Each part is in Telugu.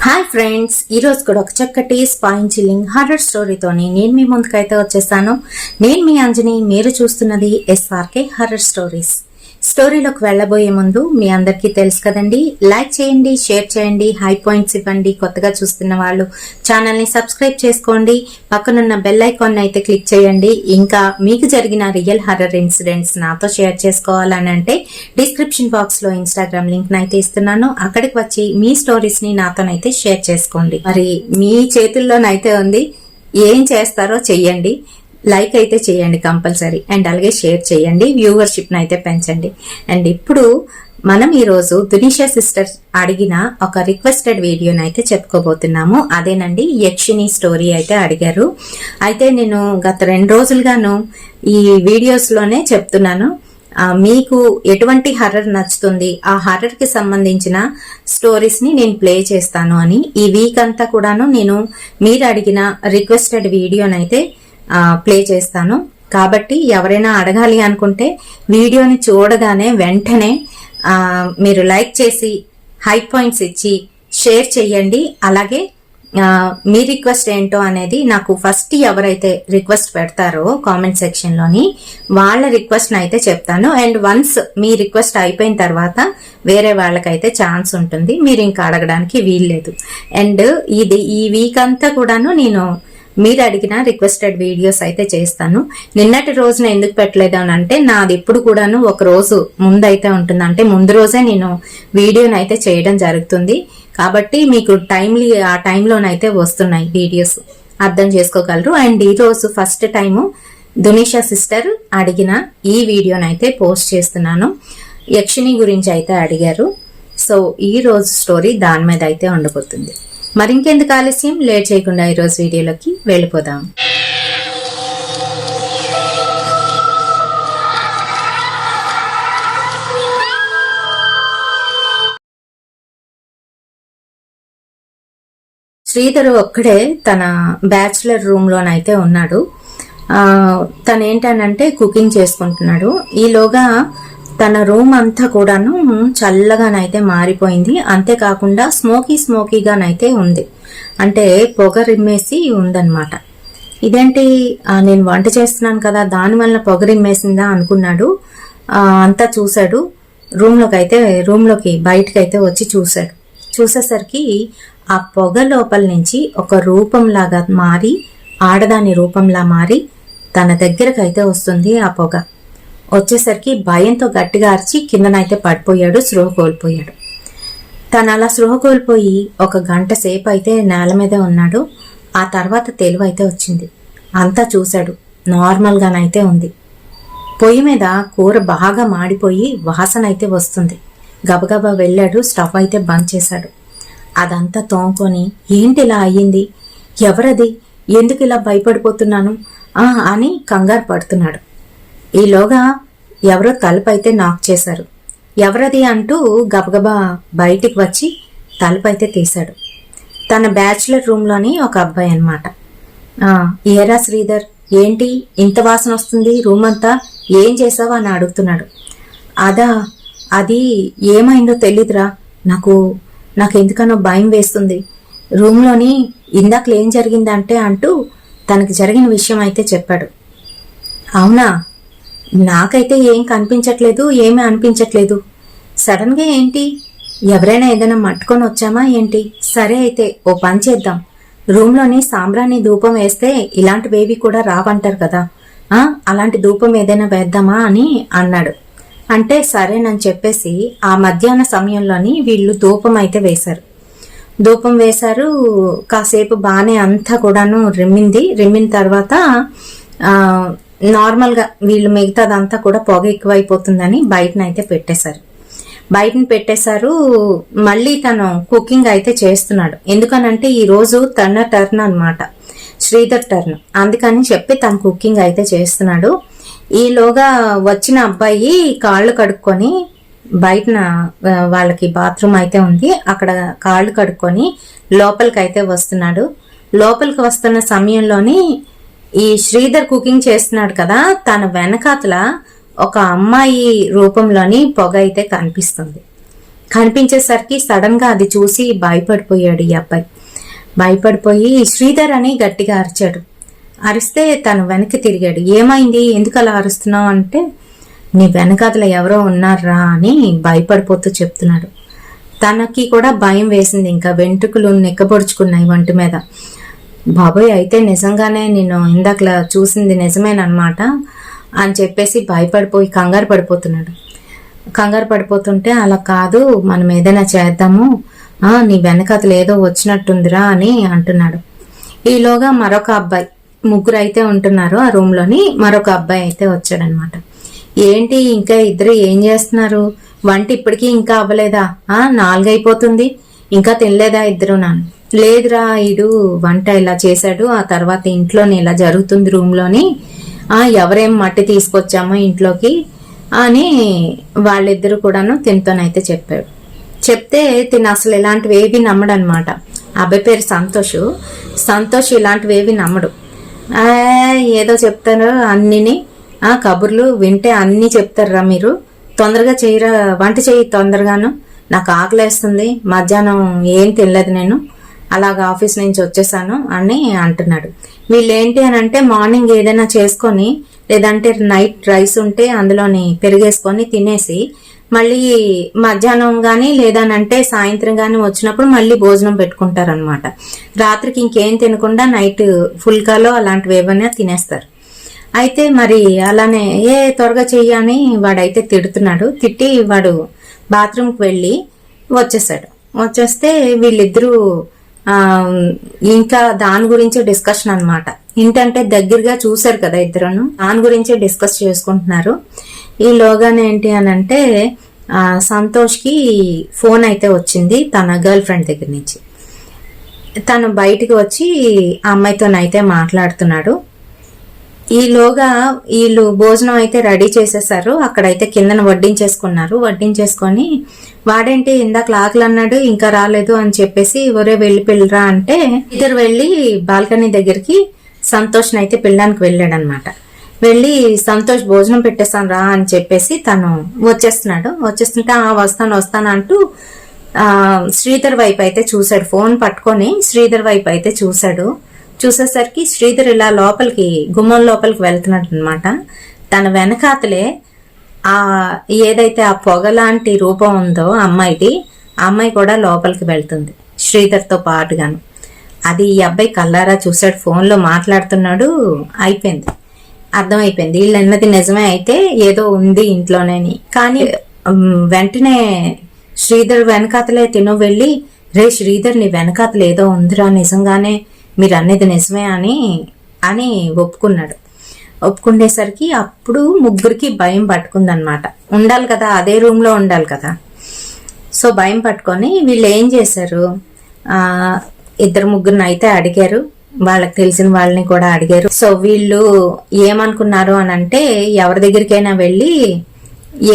హాయ్ ఫ్రెండ్స్, ఈరోజు కూడా ఒక చక్కటి స్పైన్ చిల్లింగ్ హారర్ స్టోరీతోని నేను మీ ముందుకైతే వచ్చేసాను. నేను మీ అంజని, మీరు చూస్తున్నది SRK హారర్ స్టోరీస్. స్టోరీలోకి వెళ్ళబోయే ముందు మీ అందరికీ తెలుసు కదండి, లైక్ చేయండి, షేర్ చేయండి, హై పాయింట్స్ ఇవ్వండి. కొత్తగా చూస్తున్న వాళ్ళు ఛానల్ని సబ్స్క్రైబ్ చేసుకోండి, పక్కనున్న బెల్ ఐకాన్ అయితే క్లిక్ చేయండి. ఇంకా మీకు జరిగిన రియల్ హారర్ ఇన్సిడెంట్స్ నాతో షేర్ చేసుకోవాలని అంటే డిస్క్రిప్షన్ బాక్స్ లో ఇన్స్టాగ్రామ్ లింక్ నైతే ఇస్తున్నాను, అక్కడికి వచ్చి మీ స్టోరీస్ ని నాతోనైతే షేర్ చేసుకోండి. మరి మీ చేతుల్లోనైతే ఉంది, ఏం చేస్తారో చెయ్యండి. లైక్ అయితే చేయండి కంపల్సరీ, అండ్ అలాగే షేర్ చేయండి, వ్యూవర్షిప్ అయితే పెంచండి. అండ్ ఇప్పుడు మనం ఈరోజు దునిషా సిస్టర్ అడిగిన ఒక రిక్వెస్టెడ్ వీడియోని అయితే చెప్పుకోబోతున్నాము. అదేనండి, యక్షిని స్టోరీ అయితే అడిగారు. అయితే నేను గత 2 రోజులుగాను ఈ వీడియోస్ లోనే చెప్తున్నాను, మీకు ఎటువంటి హర్రర్ నచ్చుతుంది, ఆ హర్రర్ కి సంబంధించిన స్టోరీస్ ని నేను ప్లే చేస్తాను అని. ఈ వీక్ అంతా కూడాను నేను మీరు అడిగిన రిక్వెస్టెడ్ వీడియోనైతే ప్లే చేస్తాను. కాబట్టి ఎవరైనా అడగాలి అనుకుంటే వీడియోని చూడగానే వెంటనే మీరు లైక్ చేసి హై పాయింట్స్ ఇచ్చి షేర్ చేయండి. అలాగే మీ రిక్వెస్ట్ ఏంటో అనేది నాకు ఫస్ట్ ఎవరైతే రిక్వెస్ట్ పెడతారో కామెంట్ సెక్షన్ లోని వాళ్ళ రిక్వెస్ట్ అయితే చెప్తాను. అండ్ వన్స్ మీ రిక్వెస్ట్ అయిపోయిన తర్వాత వేరే వాళ్ళకైతే ఛాన్స్ ఉంటుంది, మీరు ఇంకా అడగడానికి వీల్లేదు. అండ్ ఈ వీక్ అంతా కూడాను నేను మీరు అడిగిన రిక్వెస్టెడ్ వీడియోస్ అయితే చేస్తాను. నిన్నటి రోజున ఎందుకు పెట్టలేదు అని అంటే, నాది ఎప్పుడు కూడాను ఒక రోజు ముందైతే ఉంటుంది, అంటే ముందు రోజే నేను వీడియోని అయితే చేయడం జరుగుతుంది. కాబట్టి మీకు ఆ టైంలోనైతే వస్తున్నాయి వీడియోస్, అర్థం చేసుకోగలరు. అండ్ ఈ రోజు ఫస్ట్ టైము దునిషా సిస్టర్ అడిగిన ఈ వీడియోనైతే పోస్ట్ చేస్తున్నాను. యక్షిని గురించి అయితే అడిగారు. సో ఈ రోజు స్టోరీ దాని మీద అయితే ఉండబోతుంది. మరింకెందుకు ఆలస్యం, లేట్ చేయకుండా ఈరోజు వీడియోలోకి వెళ్ళిపోదాం. శ్రీధర్ ఒక్కడే తన బ్యాచులర్ రూమ్ లోనైతే ఉన్నాడు. తనేంటనంటే కుకింగ్ చేసుకుంటున్నాడు. ఈలోగా తన రూమ్ అంతా కూడాను చల్లగానైతే మారిపోయింది. అంతేకాకుండా స్మోకీగానైతే ఉంది, అంటే పొగ రిమ్మేసి ఉందన్నమాట. ఇదేంటి, నేను వంట చేస్తున్నాను కదా, దానివల్ల పొగ రిమ్మేసిందా అనుకున్నాడు. అంతా చూశాడు. రూమ్లోకి బయటకైతే వచ్చి చూసేసరికి ఆ పొగ లోపల నుంచి ఒక రూపంలాగా మారి, ఆడదాని రూపంలా మారి తన దగ్గరకైతే వస్తుంది. ఆ పొగ వచ్చేసరికి భయంతో గట్టిగా అరిచి కిందనైతే పడిపోయాడు, స్పృహ కోల్పోయాడు. తను అలా స్పృహ కోల్పోయి 1 గంట సేపు అయితే నేల మీదే ఉన్నాడు. ఆ తర్వాత తెలివైతే వచ్చింది. అంతా చూశాడు, నార్మల్ గానైతే ఉంది. పొయ్యి మీద కూర బాగా మాడిపోయి వాసన అయితే వస్తుంది. గబగబా వెళ్ళాడు, స్టవ్ అయితే బంద్ చేశాడు. అదంతా తోముకొని ఏంటి ఇలా అయ్యింది, ఎవరది, ఎందుకు ఇలా భయపడిపోతున్నాను అని కంగారు పడుతున్నాడు. ఈలోగా ఎవరో తలుపు అయితే నాక్ చేశారు. ఎవరది అంటూ గబగబా బయటికి వచ్చి తలుపు అయితే తీశాడు. తన బ్యాచులర్ రూమ్లోని ఒక అబ్బాయి అన్నమాట. ఏరా శ్రీధర్, ఏంటి ఇంత వాసన వస్తుంది, రూమ్ అంతా ఏం చేసావు అని అడుగుతున్నాడు. అది ఏమైందో తెలీదురా, నాకు ఎందుకనో భయం వేస్తుంది. రూమ్లోని ఇందాకలు ఏం జరిగిందంటే అంటూ తనకి జరిగిన విషయం అయితే చెప్పాడు. అవునా, నాకైతే ఏం కనిపించట్లేదు, ఏమీ అనిపించట్లేదు. సడన్ గా ఏంటి, ఎవరైనా ఏదైనా మట్టుకొని వచ్చామా ఏంటి? సరే అయితే ఓ పని చేద్దాం, రూమ్లోని సాంబ్రాణి ధూపం వేస్తే ఇలాంటివేవి కూడా రావంటారు కదా, అలాంటి ధూపం ఏదైనా వేద్దామా అని అన్నాడు. అంటే సరేనని చెప్పేసి ఆ మధ్యాహ్న సమయంలోని వీళ్ళు ధూపం అయితే వేశారు. కాసేపు బానే అంతా కూడాను రిమ్మిన తర్వాత నార్మల్ గా వీళ్ళు మిగతాదంతా కూడా పొగ ఎక్కువైపోతుందని బయటనైతే పెట్టేశారు. మళ్ళీ తను కుకింగ్ అయితే చేస్తున్నాడు. ఎందుకనంటే ఈ రోజు తన టర్న్ అన్నమాట, శ్రీధర్ టర్న్. అందుకని చెప్పి తను కుకింగ్ అయితే చేస్తున్నాడు. ఈలోగా వచ్చిన అబ్బాయి కాళ్ళు కడుక్కొని బయటన వాళ్ళకి బాత్రూమ్ అయితే ఉంది, అక్కడ కాళ్ళు కడుక్కొని లోపలికైతే వస్తున్నాడు. లోపలికి వస్తున్న సమయంలోని ఈ శ్రీధర్ కుకింగ్ చేస్తున్నాడు కదా, తన వెనకాతల ఒక అమ్మాయి రూపంలోని పొగ అయితే కనిపిస్తుంది. కనిపించేసరికి సడన్ గా అది చూసి భయపడిపోయాడు ఈ అబ్బాయి. భయపడిపోయి శ్రీధర్ అని గట్టిగా అరిచాడు. అరిస్తే తను వెనక్కి తిరిగాడు. ఏమైంది, ఎందుకు అలా అరుస్తున్నావు అంటే, నీ వెనకాతల ఎవరో ఉన్నారా అని భయపడిపోతూ చెప్తున్నాడు. తనకి కూడా భయం వేసింది, ఇంకా వెంట్రుకలు నెక్కబొడుచుకున్నాయి వంటి మీద. బాబోయ్, అయితే నిజంగానే నేను ఇందాకలా చూసింది నిజమేనమాట అని చెప్పేసి భయపడిపోయి కంగారు పడిపోతున్నాడు. కంగారు పడిపోతుంటే, అలా కాదు, మనం ఏదైనా చేద్దాము, నీ వెనకాతలు ఏదో వచ్చినట్టుందిరా అని అంటున్నాడు. ఈలోగా మరొక అబ్బాయి, ముగ్గురు అయితే ఉంటున్నారు ఆ రూమ్ లోని, మరొక అబ్బాయి అయితే వచ్చాడనమాట. ఏంటి ఇంకా ఇద్దరు ఏం చేస్తున్నారు, వంట ఇప్పటికీ ఇంకా అవ్వలేదా, 4 అయిపోతుంది, ఇంకా తినలేదా ఇద్దరు నాన్న? లేదురా, ఇడు వంట ఇలా చేశాడు, ఆ తర్వాత ఇంట్లోని ఇలా జరుగుతుంది రూమ్ లోని, ఎవరేం మట్టి తీసుకొచ్చామో ఇంట్లోకి అని వాళ్ళిద్దరు కూడాను తినతోనైతే చెప్పాడు. చెప్తే తిన అసలు ఇలాంటివి ఏవి నమ్మడనమాట. అబ్బాయి పేరు సంతోష్. సంతోష్ ఇలాంటివి ఏవి నమ్మడు. ఏదో చెప్తారు అన్నిని, కబుర్లు వింటే అన్ని చెప్తారా మీరు, తొందరగా చేయరా, వంట చేయి తొందరగాను, నాకు ఆకలేస్తుంది, మధ్యాహ్నం ఏం తినలేదు నేను, అలాగ ఆఫీస్ నుంచి వచ్చేసాను అని అంటున్నాడు. వీళ్ళు ఏంటి అని అంటే, మార్నింగ్ ఏదైనా చేసుకొని లేదంటే నైట్ రైస్ ఉంటే అందులోని పెరిగేసుకొని తినేసి మళ్ళీ మధ్యాహ్నం గాని లేదనంటే సాయంత్రం గాని వచ్చినప్పుడు మళ్ళీ భోజనం పెట్టుకుంటారనమాట. రాత్రికి ఇంకేం తినకుండా నైట్ ఫుల్కాలో అలాంటివి ఏమైనా తినేస్తారు. అయితే మరి అలానే త్వరగా చెయ్యని వాడైతే తిడుతున్నాడు. తిట్టి వాడు బాత్రూమ్కి వెళ్ళి వచ్చేసాడు. వచ్చేస్తే వీళ్ళిద్దరూ ఇంకా దాని గురించే డిస్కషన్ అనమాట. ఏంటంటే దగ్గరగా చూశారు కదా ఇద్దరును, దాని గురించే డిస్కస్ చేసుకుంటున్నారు. ఈలోగానే ఏంటి అని అంటే, సంతోష్కి ఫోన్ అయితే వచ్చింది తన గర్ల్ ఫ్రెండ్ దగ్గర నుంచి. తను బయటికి వచ్చి ఆ అమ్మాయితోనైతే మాట్లాడుతున్నాడు. ఈలోగా వీళ్ళు భోజనం అయితే రెడీ చేసేసారు. అక్కడైతే కిందన వడ్డించేసుకున్నారు. వడ్డించేసుకొని వాడేంటి ఇందాక ఆకలి అన్నాడు ఇంకా రాలేదు అని చెప్పేసి ఒరే వెళ్ళి పిల్లరా అంటే ఇద్దరు వెళ్ళి బాల్కనీ దగ్గరికి సంతోష్ని అయితే పిల్లడానికి వెళ్ళాడనమాట. వెళ్ళి సంతోష్ భోజనం పెట్టేస్తాను రా అని చెప్పేసి తను వచ్చేస్తున్నాడు. వచ్చేస్తుంటే వస్తాను అంటూ శ్రీధర్ వైపు అయితే చూశాడు. ఫోన్ పట్టుకొని శ్రీధర్ వైపు అయితే చూశాడు. చూసేసరికి శ్రీధర్ ఇలా లోపలికి గుమ్మం లోపలికి వెళ్తున్నాడు అనమాట. తన వెనకాతలే ఏదైతే ఆ పొగ లాంటి రూపం ఉందో అమ్మాయిది, ఆ అమ్మాయి కూడా లోపలికి వెళ్తుంది శ్రీధర్తో పాటుగాను. అది ఈ అబ్బాయి కల్లారా చూశాడు. ఫోన్లో మాట్లాడుతున్నాడు. అయిపోయింది, అర్థమైపోయింది వీళ్ళు అన్నది నిజమే, అయితే ఏదో ఉంది ఇంట్లోనేని. కానీ వెంటనే శ్రీధర్ వెనకాతలే తిను వెళ్ళి, రే శ్రీధర్ నీ వెనకాతలు ఏదో ఉందిరా, నిజంగానే మీరు అనేది నిజమే అని ఒప్పుకున్నాడు. ఒప్పుకునేసరికి అప్పుడు ముగ్గురికి భయం పట్టుకుందనమాట. ఉండాలి కదా, అదే రూమ్ లో ఉండాలి కదా. సో భయం పట్టుకొని వీళ్ళు ఏం చేశారు, ఇద్దరు ముగ్గురిని అయితే అడిగారు, వాళ్ళకి తెలిసిన వాళ్ళని కూడా అడిగారు. సో వీళ్ళు ఏమనుకున్నారు అని అంటే, ఎవరి దగ్గరికైనా వెళ్ళి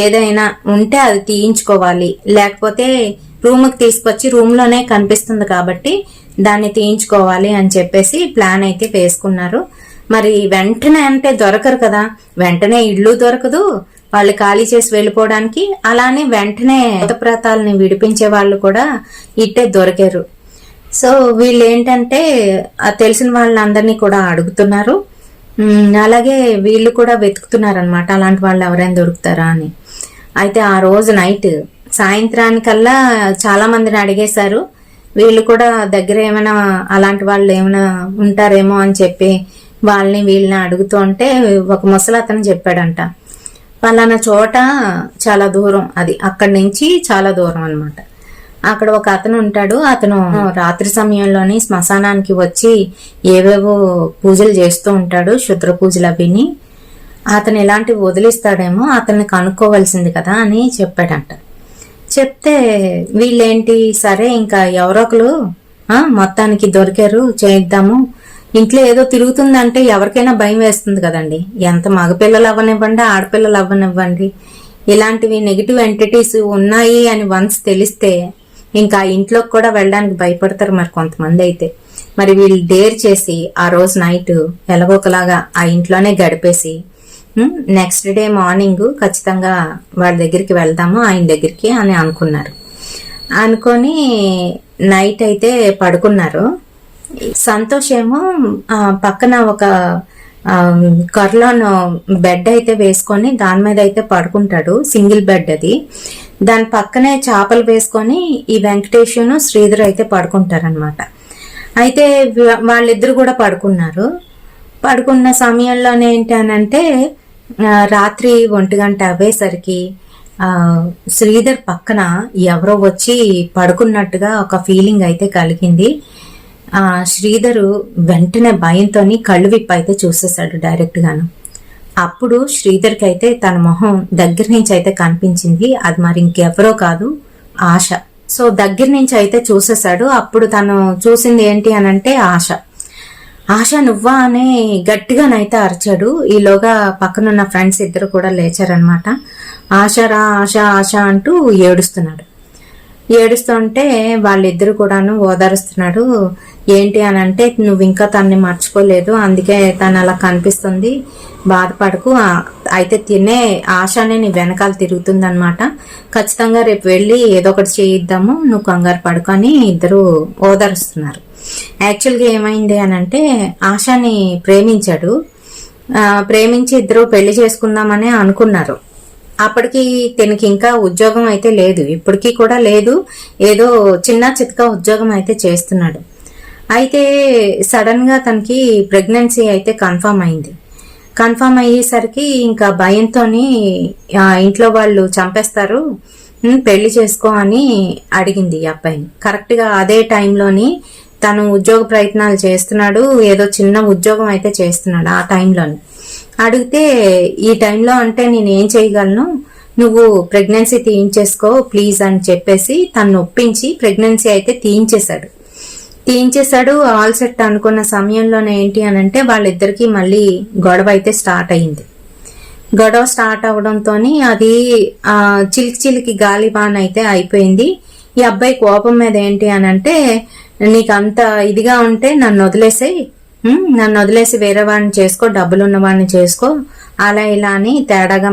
ఏదైనా ఉంటే అది తీయించుకోవాలి, లేకపోతే రూమ్కి తీసుకొచ్చి రూమ్ లోనే కనిపిస్తుంది కాబట్టి దాన్ని తీయించుకోవాలి అని చెప్పేసి ప్లాన్ అయితే వేసుకున్నారు. మరి వెంటనే అంటే దొరకరు కదా, వెంటనే ఇల్లు దొరకదు, వాళ్ళు ఖాళీ చేసి వెళ్ళిపోవడానికి. అలానే వెంటనే భూతప్రేతాలని విడిపించే వాళ్ళు కూడా ఇట్టే దొరికారు. సో వీళ్ళు ఏంటంటే తెలిసిన వాళ్ళందరినీ కూడా అడుగుతున్నారు. అలాగే వీళ్ళు కూడా వెతుకుతున్నారు అనమాట, అలాంటి వాళ్ళు ఎవరైనా దొరుకుతారా అని. అయితే ఆ రోజు నైట్ సాయంత్రానికల్లా చాలా మందిని అడిగేశారు. వీళ్ళు కూడా దగ్గర ఏమైనా అలాంటి వాళ్ళు ఏమైనా ఉంటారేమో అని చెప్పి వాళ్ళని వీళ్ళని అడుగుతూ ఉంటే ఒక ముసలి అతను చెప్పాడంట, పలానా చోట చాలా దూరం, అది అక్కడి నుంచి చాలా దూరం అనమాట. అక్కడ ఒక అతను ఉంటాడు. అతను రాత్రి సమయంలోని శ్మశానానికి వచ్చి ఏవేవో పూజలు చేస్తూ ఉంటాడు, శుద్ర పూజలు అవిని. అతను ఇలాంటివి వదిలిస్తాడేమో, అతన్ని కనుక్కోవలసింది కదా అని చెప్పాడంట. చెప్తే వీళ్ళేంటి సరే ఇంకా ఎవరో ఒకరు మొత్తానికి దొరికారు, చేద్దాము. ఇంట్లో ఏదో తిరుగుతుందంటే ఎవరికైనా భయం వేస్తుంది కదండి, ఎంత మగపిల్లలు అవ్వనివ్వండి ఆడపిల్లలు అవ్వనివ్వండి. ఇలాంటివి నెగిటివ్ ఎంటిటీస్ ఉన్నాయి అని వన్స్ తెలిస్తే ఇంకా ఇంట్లోకి కూడా వెళ్ళడానికి భయపడతారు మరి కొంతమంది అయితే. మరి వీళ్ళు డేర్ చేసి ఆ రోజు నైట్ ఎలాగోకలాగా ఆ ఇంట్లోనే గడిపేసి నెక్స్ట్ డే మార్నింగ్ ఖచ్చితంగా వాళ్ళ దగ్గరికి వెళ్దాము ఆయన దగ్గరికి అని అనుకున్నారు. అనుకొని నైట్ అయితే పడుకున్నారు. సంతోష్ ఏమో పక్కన ఒక కర్లోన్ బెడ్ అయితే వేసుకొని దాని మీద అయితే పడుకుంటాడు. సింగిల్ బెడ్ అది. దాని పక్కనే చేపలు వేసుకొని ఈ వెంకటేషును శ్రీధర్ అయితే పడుకుంటారనమాట. అయితే వాళ్ళిద్దరు కూడా పడుకున్నారు. పడుకున్న సమయంలోనే ఏంటి అనంటే రాత్రి 1 గంట అవ్వేసరికి శ్రీధర్ పక్కన ఎవరో వచ్చి పడుకున్నట్టుగా ఒక ఫీలింగ్ అయితే కలిగింది. శ్రీధరు వెంటనే భయంతో కళ్ళు విప్పి అయితే చూసేశాడు డైరెక్ట్ గాను. అప్పుడు శ్రీధర్కి అయితే తన మొహం దగ్గర నుంచి అయితే కనిపించింది. అది మరి ఇంకెవరో కాదు, ఆశ. సో దగ్గర నుంచి అయితే చూసేశాడు. అప్పుడు తను చూసింది ఏంటి అనంటే ఆశ నువ్వా అని గట్టిగానైతే అరిచాడు. ఈలోగా పక్కనున్న ఫ్రెండ్స్ ఇద్దరు కూడా లేచారనమాట. ఆశరా ఆశ ఆశ అంటూ ఏడుస్తుంటే వాళ్ళిద్దరు కూడాను ఓదారుస్తున్నాడు. ఏంటి అని అంటే నువ్వు ఇంకా తనని మర్చిపోలేదు, అందుకే తను అలా కనిపిస్తుంది, బాధపడకు. అయితే తినే ఆశనే నీ వెనకాల తిరుగుతుంది అనమాట. ఖచ్చితంగా రేపు వెళ్ళి ఏదో ఒకటి చేయిద్దాము, నువ్వు కంగారు పడుకు అని ఇద్దరు ఓదారుస్తున్నారు. యాక్చువల్గా ఏమైంది అని అంటే ఆశని ప్రేమించి ఇద్దరు పెళ్లి చేసుకుందామని అనుకున్నారు. అప్పటికి తనకి ఇంకా ఉద్యోగం అయితే లేదు, ఇప్పటికీ కూడా లేదు. ఏదో చిన్న చితక ఉద్యోగం అయితే చేస్తున్నాడు. అయితే సడన్ గా తనకి ప్రెగ్నెన్సీ అయితే కన్ఫర్మ్ అయ్యేసరికి ఇంకా భయంతో ఇంట్లో వాళ్ళు చంపేస్తారు, పెళ్లి చేసుకో అని అడిగింది ఈ అబ్బాయిని. కరెక్ట్ గా అదే టైంలోని తను ఉద్యోగ ప్రయత్నాలు చేస్తున్నాడు, ఏదో చిన్న ఉద్యోగం అయితే చేస్తున్నాడు. ఆ టైంలోని అడిగితే ఈ టైంలో అంటే నేను ఏం చేయగలను, నువ్వు ప్రెగ్నెన్సీ తీయించేసుకో ప్లీజ్ అని చెప్పేసి తను ఒప్పించి ప్రెగ్నెన్సీ అయితే తీయించేశాడు. ఆల్ సెట్ అనుకున్న సమయంలోనే ఏంటి అని అంటే వాళ్ళిద్దరికి మళ్ళీ గొడవ అయితే స్టార్ట్ అయింది. గొడవ స్టార్ట్ అవడంతో అది చిలికి గాలిబాన్ అయితే అయిపోయింది. ఈ అబ్బాయి కోపం మీద ఏంటి అని అంటే నీకు అంత ఇదిగా ఉంటే నన్ను వదిలేసి వేరే వాడిని చేసుకో, డబ్బులున్న వాడిని చేసుకో, అలా ఇలా అని తేడాగా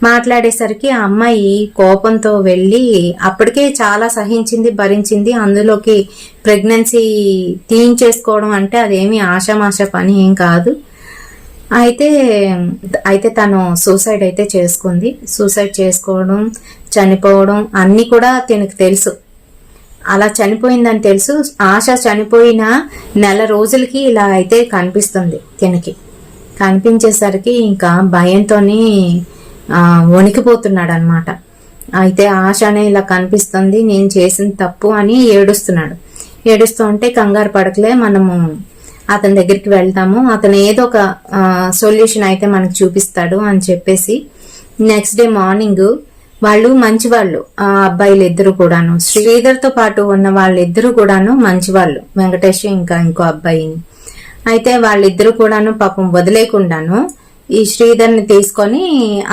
మాట్లాడేసరికి ఆ అమ్మాయి కోపంతో వెళ్ళి అప్పటికే చాలా సహించింది, భరించింది. అందులోకి ప్రెగ్నెన్సీ తీయించేసుకోవడం అంటే అదేమి ఆషామాష పని ఏం కాదు. అయితే తను సూసైడ్ అయితే చేసుకుంది. సూసైడ్ చేసుకోవడం, చనిపోవడం అన్ని కూడా తనకు తెలుసు. అలా చనిపోయిందని తెలుసు. ఆశ చనిపోయిన నెల రోజులకి ఇలా అయితే కనిపిస్తుంది తనకి. కనిపించేసరికి ఇంకా భయంతో వణికిపోతున్నాడు అనమాట. అయితే ఆశనే ఇలా కనిపిస్తుంది, నేను చేసిన తప్పు అని ఏడుస్తూ ఉంటే కంగారు పడకలే, మనము అతని దగ్గరికి వెళ్తాము, అతను ఏదో ఒక సొల్యూషన్ అయితే మనకు చూపిస్తాడు అని చెప్పేసి నెక్స్ట్ డే మార్నింగ్ వాళ్ళు మంచివాళ్ళు, ఆ అబ్బాయిలు ఇద్దరు కూడాను, శ్రీధర్తో పాటు ఉన్న వాళ్ళిద్దరూ కూడాను మంచివాళ్ళు, వెంకటేష్ ఇంకా ఇంకో అబ్బాయిని. అయితే వాళ్ళిద్దరూ కూడాను పాపం వదిలేకుండాను ఈ శ్రీధర్ని తీసుకొని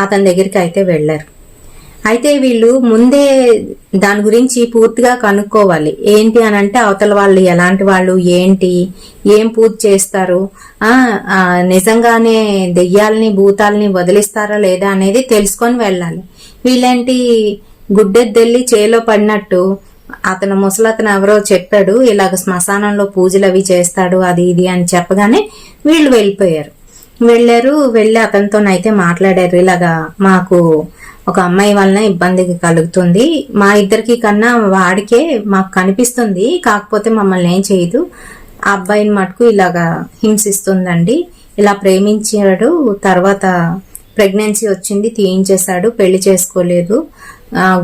అతని దగ్గరికి అయితే వెళ్లారు. అయితే వీళ్ళు ముందే దాని గురించి పూర్తిగా కనుక్కోవాలి. ఏంటి అని అంటే అవతల వాళ్ళు ఎలాంటి వాళ్ళు, ఏం పూజ చేస్తారు, నిజంగానే దెయ్యాలని భూతాలని వదిలిస్తారా లేదా అనేది తెలుసుకొని వెళ్ళాలి. వీళ్ళేంటి గుడ్డెద్దెల్లి చేలో పడినట్టు అతను ముసలతను ఎవరో చెప్పాడు, ఇలాగ శ్మశానంలో పూజలు అవి చేస్తాడు అది ఇది అని చెప్పగానే వీళ్ళు వెళ్ళి అతనితోనైతే మాట్లాడారు. ఇలాగా మాకు ఒక అమ్మాయి వలన ఇబ్బంది కలుగుతుంది, మా ఇద్దరికి కన్నా వాడికే మాకు కనిపిస్తుంది, కాకపోతే మమ్మల్ని ఏం చేయదు, ఆ అబ్బాయిని మటుకు ఇలాగా హింసిస్తుందండి, ఇలా ప్రేమించాడు, తర్వాత ప్రెగ్నెన్సీ వచ్చింది, తీయించేశాడు, పెళ్లి చేసుకోలేదు,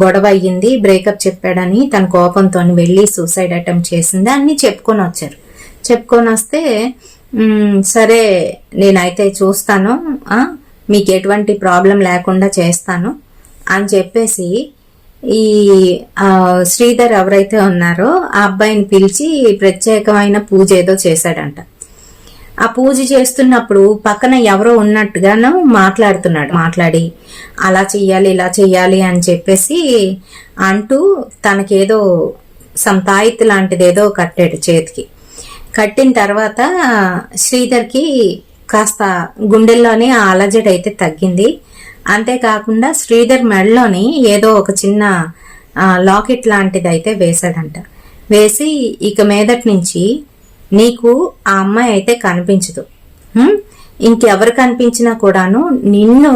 గొడవ అయ్యింది, బ్రేకప్ చెప్పాడని తన కోపంతో వెళ్ళి సూసైడ్ అటెంప్ట్ చేసింది అన్ని చెప్పుకొని వస్తే సరే నేనైతే చూస్తాను, మీకు ఎటువంటి ప్రాబ్లం లేకుండా చేస్తాను అని చెప్పేసి ఈ శ్రీధర్ ఎవరైతే ఉన్నారో ఆ అబ్బాయిని పిలిచి ప్రత్యేకమైన పూజ ఏదో చేశాడంట. ఆ పూజ చేస్తున్నప్పుడు పక్కన ఎవరో ఉన్నట్టుగాను మాట్లాడి అలా చెయ్యాలి ఇలా చెయ్యాలి అని చెప్పేసి అంటూ తనకేదో తాయిత్తు లాంటిది ఏదో కట్టాడు చేతికి. కట్టిన తర్వాత శ్రీధర్కి కాస్త గుండెల్లోనే ఆ అలజడి అయితే తగ్గింది. అంతేకాకుండా శ్రీధర్ మెడలోని ఏదో ఒక చిన్న లాకెట్ లాంటిది అయితే వేశాడంట. వేసి ఇక మీదటి నుంచి నీకు ఆ అమ్మాయి అయితే కనిపించదు, ఇంకెవరు కనిపించినా కూడాను నిన్ను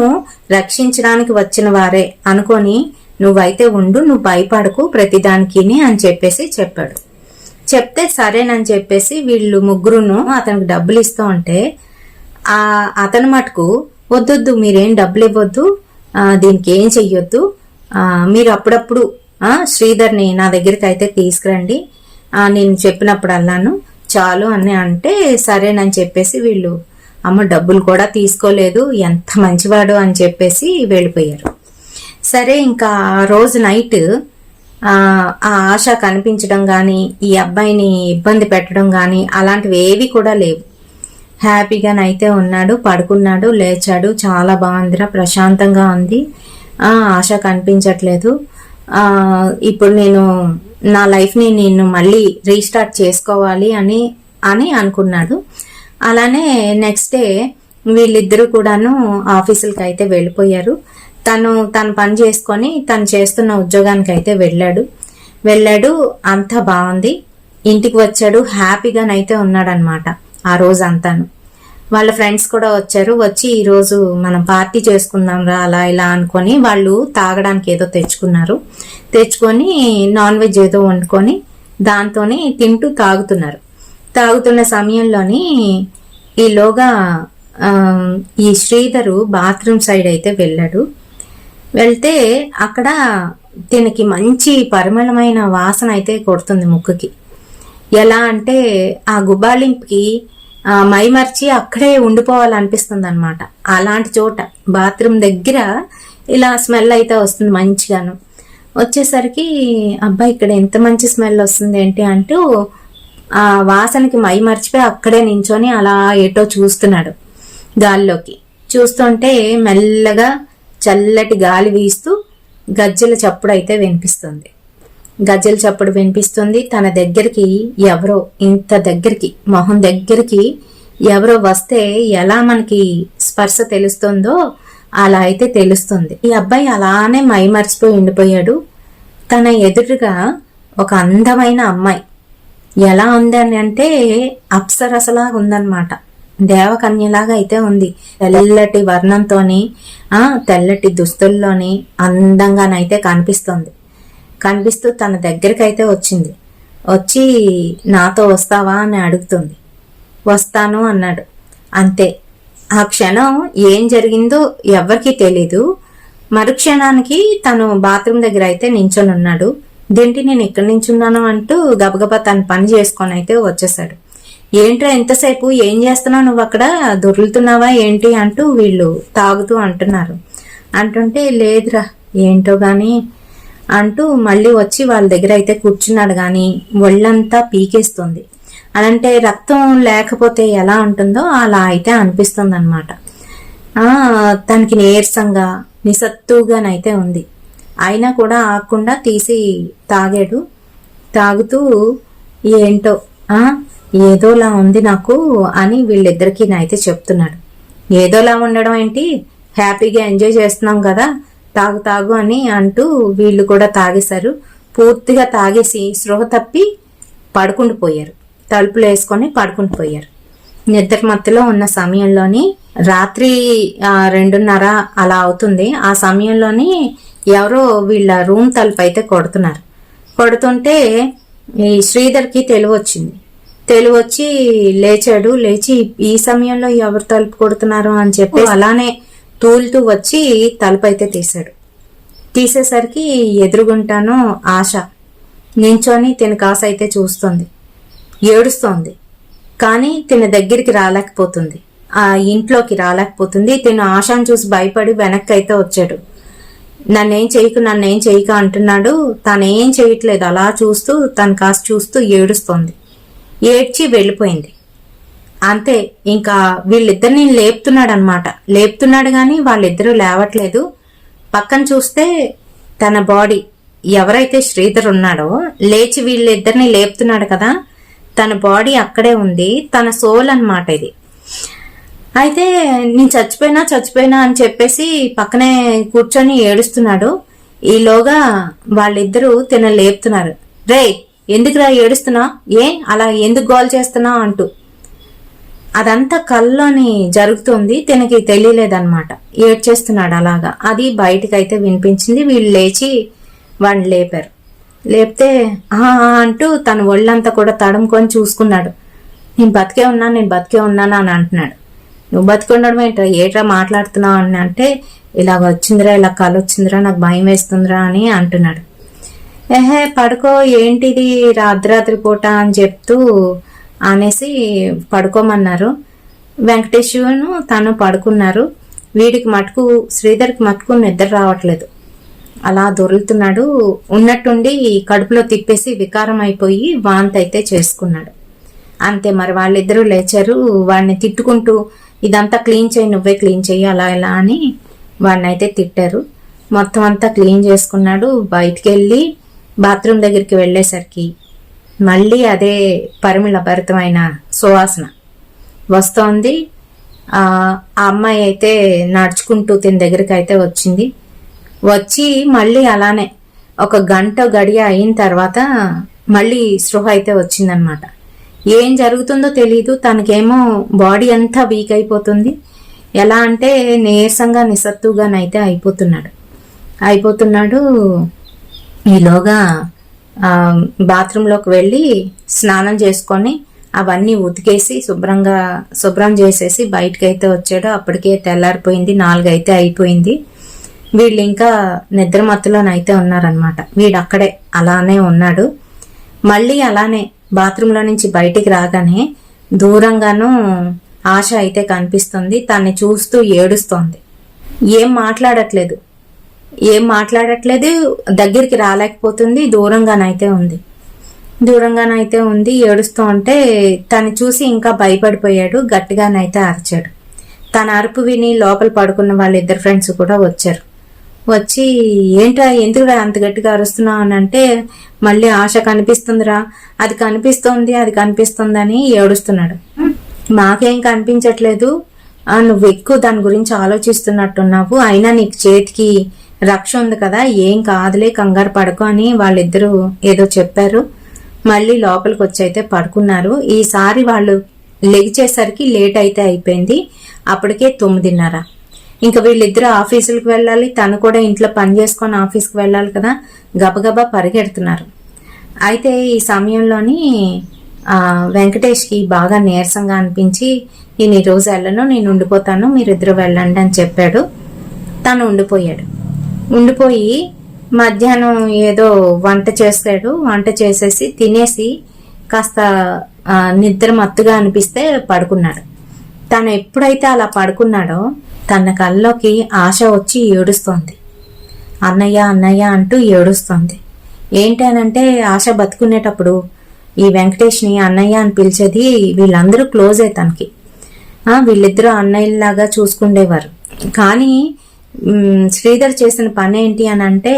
రక్షించడానికి వచ్చిన వారే అనుకొని నువ్వైతే ఉండు, నువ్వు భయపడకు ప్రతిదానికి అని చెప్పేసి చెప్పాడు. చెప్తే సరేనని చెప్పేసి వీళ్ళు ముగ్గురును అతనికి డబ్బులు ఇస్తూ ఉంటే అతని మటుకు వద్దొద్దు, మీరేం డబ్బులు ఇవ్వద్దు, దీనికి ఏం చెయ్యొద్దు, మీరు అప్పుడప్పుడు శ్రీధర్ని నా దగ్గరికి అయితే తీసుకురండి, నేను చెప్పినప్పుడల్లాను చాలు అని అంటే సరేనని చెప్పేసి వీళ్ళు అమ్మ డబ్బులు కూడా తీసుకోలేదు, ఎంత మంచివాడు అని చెప్పేసి వెళ్ళిపోయారు. సరే ఇంకా ఆ రోజు నైట్ ఆ ఆశ కనిపించడం కానీ ఈ అబ్బాయిని ఇబ్బంది పెట్టడం కానీ అలాంటివి ఏవి కూడా లేవు. హ్యాపీగానైతే ఉన్నాడు, పడుకున్నాడు, లేచాడు, చాలా బాగుందిరా, ప్రశాంతంగా ఉంది, ఆశ కనిపించట్లేదు, ఇప్పుడు నేను నా లైఫ్ని నేను మళ్ళీ రీస్టార్ట్ చేసుకోవాలి అని అని అనుకున్నాడు. అలానే నెక్స్ట్ డే వీళ్ళిద్దరూ కూడాను ఆఫీసులకి అయితే వెళ్ళిపోయారు. తన పని చేసుకొని తను చేస్తున్న ఉద్యోగానికి అయితే వెళ్ళాడు. అంతా బాగుంది. ఇంటికి వచ్చాడు, హ్యాపీగానైతే ఉన్నాడనమాట ఆ రోజు అంతాను. వాళ్ళ ఫ్రెండ్స్ కూడా వచ్చారు. వచ్చి ఈరోజు మనం పార్టీ చేసుకుందాం రా అలా ఇలా అనుకొని వాళ్ళు తాగడానికి ఏదో తెచ్చుకొని నాన్ వెజ్ ఏదో వండుకొని దాంతోనే తింటూ తాగుతున్న సమయంలోని ఈలోగా ఈ శ్రీధరు బాత్రూమ్ సైడ్ అయితే వెళ్తే అక్కడ దీనికి మంచి పరిమళమైన వాసన అయితే కొడుతుంది ముక్కుకి. ఎలా అంటే ఆ గుబాళింపుకి మైమర్చి అక్కడే ఉండిపోవాలనిపిస్తుంది అనమాట. అలాంటి చోట బాత్రూమ్ దగ్గర ఇలా స్మెల్ అయితే వస్తుంది మంచిగాను. వచ్చేసరికి అబ్బాయి ఇక్కడ ఎంత మంచి స్మెల్ వస్తుంది ఏంటి అంటూ ఆ వాసనకి మైమర్చిపోయి అక్కడే నించొని అలా ఏటో చూస్తున్నాడు. గాల్లోకి చూస్తుంటే మెల్లగా చల్లటి గాలి వీస్తూ గజ్జెల చప్పుడు అయితే వినిపిస్తుంది. తన దగ్గరికి ఎవరో, ఇంత దగ్గరికి, మొహం దగ్గరికి ఎవరో వస్తే ఎలా మనకి స్పర్శ తెలుస్తుందో అలా అయితే తెలుస్తుంది. ఈ అబ్బాయి అలానే మైమర్చిపోయి ఉండిపోయాడు. తన ఎదురుగా ఒక అందమైన అమ్మాయి ఎలా ఉందని అంటే అప్సరసలాగా ఉందన్నమాట. దేవకన్యలాగా అయితే ఉంది. తెల్లటి వర్ణంతోని తెల్లటి దుస్తుల్లోని అందంగానైతే కనిపిస్తూ తన దగ్గరికి అయితే వచ్చి నాతో వస్తావా అని అడుగుతుంది. వస్తాను అన్నాడు. అంతే. ఆ క్షణం ఏం జరిగిందో ఎవరికీ తెలీదు. మరుక్షణానికి తను బాత్రూమ్ దగ్గర అయితే నించొని ఉన్నాడు. దేంటి నేను ఇక్కడ నించున్నాను అంటూ గబగబా తన పని చేసుకొని అయితే వచ్చేసాడు. ఏంట్రా ఎంతసేపు ఏం చేస్తున్నావు, నువ్వు అక్కడ దొర్లుతున్నావా ఏంటి అంటూ వీళ్ళు తాగుతూ అంటుంటే లేదురా ఏంటో గాని అంటూ మళ్ళీ వచ్చి వాళ్ళ దగ్గర అయితే కూర్చున్నాడు. గాని ఒళ్ళంతా పీకేస్తుంది. అనంటే రక్తం లేకపోతే ఎలా ఉంటుందో అలా అయితే అనిపిస్తుంది అనమాట. తనకి నీరసంగా నిస్సత్తుగానైతే ఉంది. అయినా కూడా ఆగకుండా తీసి తాగుతూ ఏంటో ఏదోలా ఉంది నాకు అని వీళ్ళిద్దరికి అయితే చెప్తున్నాడు. ఏదోలా ఉండడం ఏంటి, హ్యాపీగా ఎంజాయ్ చేస్తున్నాం కదా, తాగు అని అంటూ వీళ్ళు కూడా తాగేశారు. పూర్తిగా తాగేసి స్పృహ తప్పి పడుకుండిపోయారు. తలుపులు వేసుకొని పడుకుండిపోయారు. నిద్ర మత్తులో ఉన్న సమయంలోని రాత్రి 2:30 అలా అవుతుంది. ఆ సమయంలోని ఎవరో వీళ్ళ రూమ్ తలుపు అయితే కొడుతుంటే ఈ శ్రీధర్కి తెలివొచ్చి లేచాడు. లేచి ఈ సమయంలో ఎవరు తలుపు కొడుతున్నారు అని చెప్పి అలానే తూలుతూ వచ్చి తలుపు అయితే తీసేసరికి ఎదురుగుంటాను ఆశ నించొని తిన కాస అయితే చూస్తుంది, ఏడుస్తోంది. కానీ తిన దగ్గరికి రాలేకపోతుంది, ఆ ఇంట్లోకి రాలేకపోతుంది. తిను ఆశను చూసి భయపడి వెనక్కి అయితే వచ్చాడు. నన్నేం చేయకు అంటున్నాడు. తనేం చేయట్లేదు, అలా చూస్తూ తన కాస్త చూస్తూ ఏడుస్తోంది. ఏడ్చి వెళ్ళిపోయింది. అంతే. ఇంకా వీళ్ళిద్దరిని లేపుతున్నాడు గాని వాళ్ళిద్దరూ లేవట్లేదు. పక్కన చూస్తే తన బాడీ ఎవరైతే శ్రీధర్ ఉన్నాడో లేచి వీళ్ళిద్దరిని లేపుతున్నాడు కదా, తన బాడీ అక్కడే ఉంది. తన సోల్ అన్నమాట ఇది. అయితే నేను చచ్చిపోయినా అని చెప్పేసి పక్కనే కూర్చొని ఏడుస్తున్నాడు. ఈలోగా వాళ్ళిద్దరూ తిన లేపుతున్నారు. రే, ఎందుకురా ఏడుస్తున్నావు, అలా ఎందుకు గోల్ చేస్తున్నావు అంటూ. అదంతా కల్లోని జరుగుతుంది, తినకి తెలియలేదన్నమాట. ఏడ్చేస్తున్నాడు అలాగా. అది బయటకైతే వినిపించింది. వీళ్ళు లేచి వాడిని లేపారు. లేపితే అంటూ తన ఒళ్ళంతా కూడా తడుముకొని చూసుకున్నాడు. నేను బతికే ఉన్నాను అని అంటున్నాడు. నువ్వు బతికుండడం ఏట్రా మాట్లాడుతున్నావు అని అంటే, ఇలా వచ్చిందిరా, ఇలా కళ వచ్చిందిరా, నాకు భయం వేస్తుందిరా అని అంటున్నాడు. పడుకో, ఏంటిది రాత్రి పూట అని చెప్తూ అనేసి పడుకోమన్నారు. వెంకటేశ్వరును తను పడుకున్నారు. వీడికి మటుకు, శ్రీధర్కి మటుకు నిద్ర రావట్లేదు. అలా దొరులుతున్నాడు. ఉన్నట్టుండి కడుపులో తిప్పేసి వికారం అయిపోయి వాంతి అయితే చేసుకున్నాడు. అంతే, మరి వాళ్ళిద్దరూ లేచారు. వాడిని తిట్టుకుంటూ, ఇదంతా క్లీన్ చేయి, నువ్వే క్లీన్ చెయ్యి, అలా ఇలా అని వాడిని అయితే తిట్టారు. మొత్తం అంతా క్లీన్ చేసుకున్నాడు. బయటికి వెళ్ళి బాత్రూమ్ దగ్గరికి వెళ్ళేసరికి మళ్ళీ అదే పరిమళ భరితమైన సువాసన వస్తోంది. ఆ అమ్మాయి అయితే నడుచుకుంటూ తిన దగ్గరికి అయితే వచ్చింది. వచ్చి మళ్ళీ అలానే ఒక గంట గడియ అయిన తర్వాత మళ్ళీ స్పృహ అయితే వచ్చిందనమాట. ఏం జరుగుతుందో తెలీదు. తనకేమో బాడీ అంతా వీక్ అయిపోతుంది. ఎలా అంటే నీరసంగా నిస్సత్తుగానైతే అయిపోతున్నాడు. ఈలోగా బాత్రూంలోకి వెళ్ళి స్నానం చేసుకొని అవన్నీ ఉతికేసి శుభ్రం చేసేసి బయటకైతే వచ్చాడు. అప్పటికే తెల్లారిపోయింది, 4 అయితే అయిపోయింది. వీళ్ళు ఇంకా నిద్రమత్తులోనైతే ఉన్నారనమాట. వీడు అక్కడే అలానే ఉన్నాడు. మళ్ళీ అలానే బాత్రూంలో నుంచి బయటికి రాగానే దూరంగానూ ఆశ అయితే కనిపిస్తుంది. తన్ని చూస్తూ ఏడుస్తోంది. ఏం మాట్లాడట్లేదు, దగ్గరికి రాలేకపోతుంది. దూరంగానైతే ఉంది. ఏడుస్తూ ఉంటే తను చూసి ఇంకా భయపడిపోయాడు. గట్టిగానైతే అరిచాడు. తన అరుపు విని లోపల పడుకున్న వాళ్ళిద్దరు ఫ్రెండ్స్ కూడా వచ్చారు. వచ్చి ఏంట్రా, ఎందుకు అంత గట్టిగా అరుస్తున్నావు అని అంటే, మళ్ళీ ఆశ కనిపిస్తుందిరా, అది కనిపిస్తుందని ఏడుస్తున్నాడు. మాకేం కనిపించట్లేదు, నువ్వు ఎక్కువ దాని గురించి ఆలోచిస్తున్నట్టున్నావు, అయినా నీకు చేతికి రక్ష ఉంది కదా, ఏం కాదులే, కంగారు పడకు అని వాళ్ళిద్దరూ ఏదో చెప్పారు. మళ్ళీ లోపలికి వచ్చి అయితే పడుకున్నారు. ఈసారి వాళ్ళు లెగిచేసరికి లేట్ అయితే అయిపోయింది. అప్పటికే 9:30. ఇంకా వీళ్ళిద్దరూ ఆఫీసులకు వెళ్ళాలి. తను కూడా ఇంట్లో పని చేసుకొని ఆఫీస్కి వెళ్ళాలి కదా, గబగబా పరిగెడుతున్నారు. అయితే ఈ సమయంలోని వెంకటేష్కి బాగా నీరసంగా అనిపించి, నేను ఈరోజు వెళ్ళను, నేను ఉండిపోతాను, మీరిద్దరు వెళ్ళండి అని చెప్పాడు. తను ఉండిపోయి మధ్యాహ్నం ఏదో వంట చేస్తాడు. వంట చేసేసి తినేసి కాస్త నిద్ర మత్తుగా అనిపిస్తే పడుకున్నాడు. తను ఎప్పుడైతే అలా పడుకున్నాడో తన కల్లోకి ఆశ వచ్చి ఏడుస్తోంది. అన్నయ్య అంటూ ఏడుస్తోంది. ఏంటనంటే ఆశ బతుకునేటప్పుడు ఈ వెంకటేష్ని అన్నయ్య అని పిలిచేది. వీళ్ళందరూ క్లోజే తనకి. వీళ్ళిద్దరూ అన్నయ్యలాగా చూసుకుండేవారు. కానీ శ్రీధర్ చేసిన పని ఏంటి అని అంటే,